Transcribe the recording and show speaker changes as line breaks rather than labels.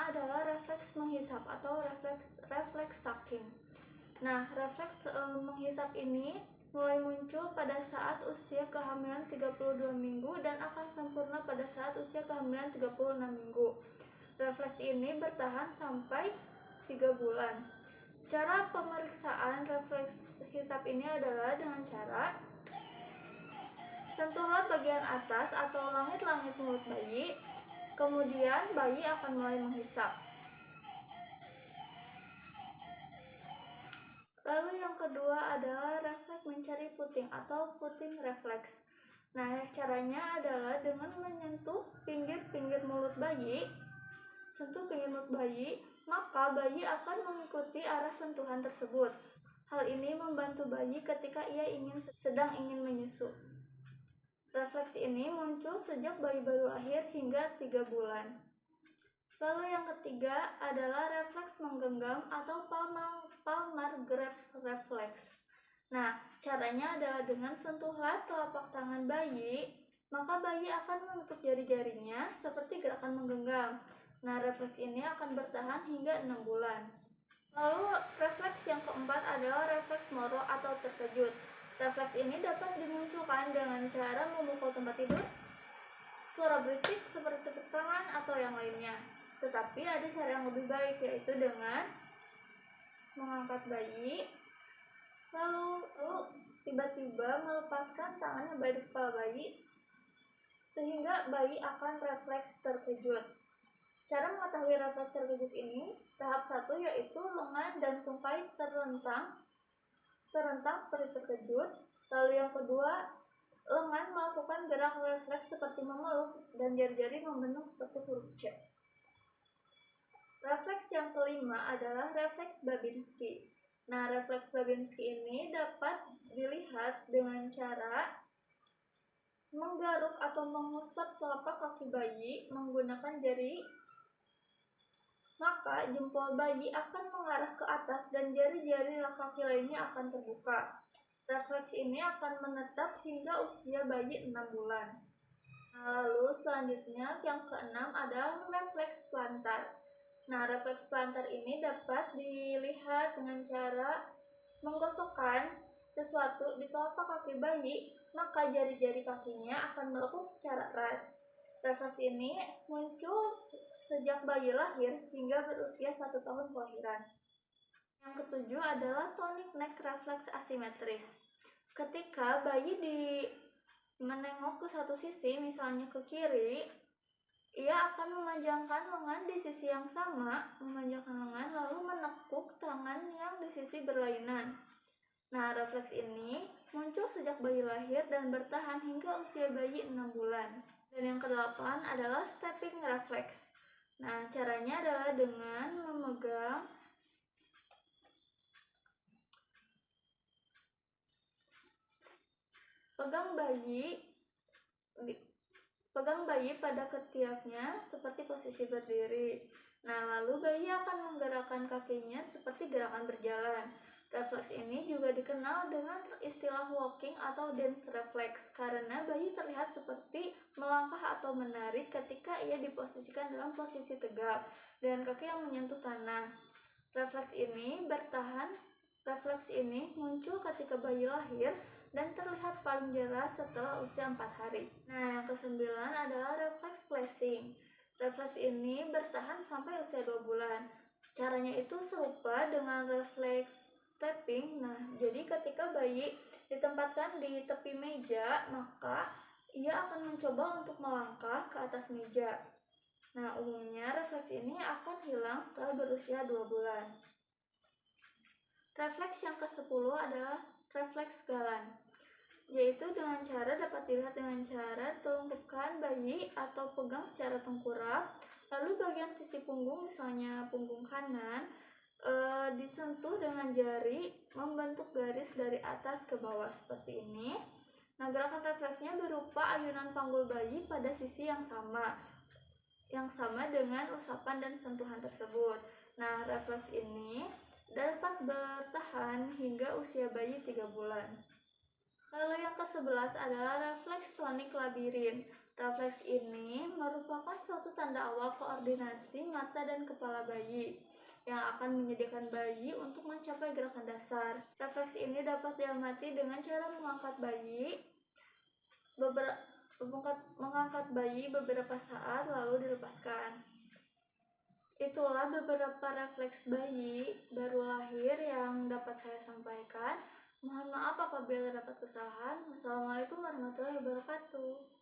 pertama adalah refleks menghisap atau refleks sucking. Nah, refleks menghisap ini mulai muncul pada saat usia kehamilan 32 minggu dan akan sempurna pada saat usia kehamilan 36 minggu. Refleks ini bertahan sampai 3 bulan. Cara pemeriksaan refleks hisap ini adalah dengan cara sentuhlah bagian atas atau langit-langit mulut bayi, kemudian bayi akan mulai menghisap. Lalu yang kedua adalah refleks mencari puting atau puting refleks. Nah, caranya adalah dengan menyentuh pinggir-pinggir mulut bayi, maka bayi akan mengikuti arah sentuhan tersebut. Hal ini membantu bayi ketika ia sedang ingin menyusu. Refleks ini muncul sejak bayi baru lahir hingga 3 bulan. Lalu yang ketiga adalah refleks menggenggam atau palmar grasp reflex. Nah, caranya adalah dengan sentuhlah telapak tangan bayi, maka bayi akan menutup jari-jarinya seperti gerakan menggenggam. Nah, refleks ini akan bertahan hingga 6 bulan. Lalu refleks yang keempat adalah refleks moro atau terkejut. Refleks ini dapat dimunculkan dengan cara memukul tempat tidur, suara berisik seperti tepuk tangan atau yang lainnya. Tetapi ada cara yang lebih baik, yaitu dengan mengangkat bayi, lalu tiba-tiba melepaskan tangannya dari kepala bayi, sehingga bayi akan refleks terkejut. Cara mengetahui refleks terkejut ini, tahap 1 yaitu lengan dan tungkai terentang seperti terkejut. Lalu yang kedua, lengan melakukan gerak refleks seperti memeluk dan jari-jari membentuk seperti huruf C. Refleks yang kelima adalah refleks Babinski. Nah, refleks Babinski ini dapat dilihat dengan cara menggaruk atau mengusap telapak kaki bayi menggunakan jari. Maka jempol bayi akan mengarah ke atas dan jari-jari kaki lainnya akan terbuka. Refleks ini akan menetap hingga usia bayi 6 bulan. Lalu selanjutnya yang keenam adalah refleks plantar. Nah, refleks plantar ini dapat dilihat dengan cara menggosokkan sesuatu di telapak kaki bayi, maka jari-jari kakinya akan melekuk secara erat. Refleks ini muncul sejak bayi lahir hingga berusia 1 tahun kelahiran. Yang ketujuh adalah tonic neck reflex asimetris. Ketika bayi menengok ke satu sisi, misalnya ke kiri, ia akan memanjangkan lengan di sisi yang sama, lalu menekuk tangan yang di sisi berlainan. Nah, refleks ini muncul sejak bayi lahir dan bertahan hingga usia bayi 6 bulan. Dan yang kedelapan adalah stepping reflex. Nah, caranya adalah dengan pegang bayi pada ketiaknya seperti posisi berdiri. Nah, lalu bayi akan menggerakkan kakinya seperti gerakan berjalan. Refleks ini juga dikenal dengan istilah walking atau dance reflex karena bayi terlihat seperti melangkah atau menari ketika ia diposisikan dalam posisi tegak dengan kaki yang menyentuh tanah. Refleks ini muncul ketika bayi lahir dan terlihat paling jelas setelah usia 4 hari. Nah, yang kesembilan adalah refleks flashing. Refleks ini bertahan sampai usia 2 bulan. Caranya itu serupa dengan refleks tapping. Nah, jadi ketika bayi ditempatkan di tepi meja, maka ia akan mencoba untuk melangkah ke atas meja. Nah, umumnya refleks ini akan hilang setelah berusia 2 bulan. Refleks yang ke-10 adalah refleks galan, yaitu dapat dilihat dengan cara telungkupkan bayi atau pegang secara tengkurap, lalu bagian sisi punggung, misalnya punggung kanan, disentuh dengan jari membentuk garis dari atas ke bawah seperti ini. Nah, gerakan refleksnya berupa ayunan panggul bayi pada sisi yang sama dengan usapan dan sentuhan tersebut. Nah, refleks ini dapat bertahan hingga usia bayi 3 bulan. Lalu yang ke-11 adalah refleks tonik labirin. Refleks ini merupakan suatu tanda awal koordinasi mata dan kepala bayi yang akan menyediakan bayi untuk mencapai gerakan dasar. Refleks ini dapat diamati dengan cara mengangkat bayi beberapa saat lalu dilepaskan. Itulah beberapa refleks bayi baru lahir yang dapat saya sampaikan. Mohon maaf apabila dapat kesalahan. Wassalamualaikum warahmatullahi wabarakatuh.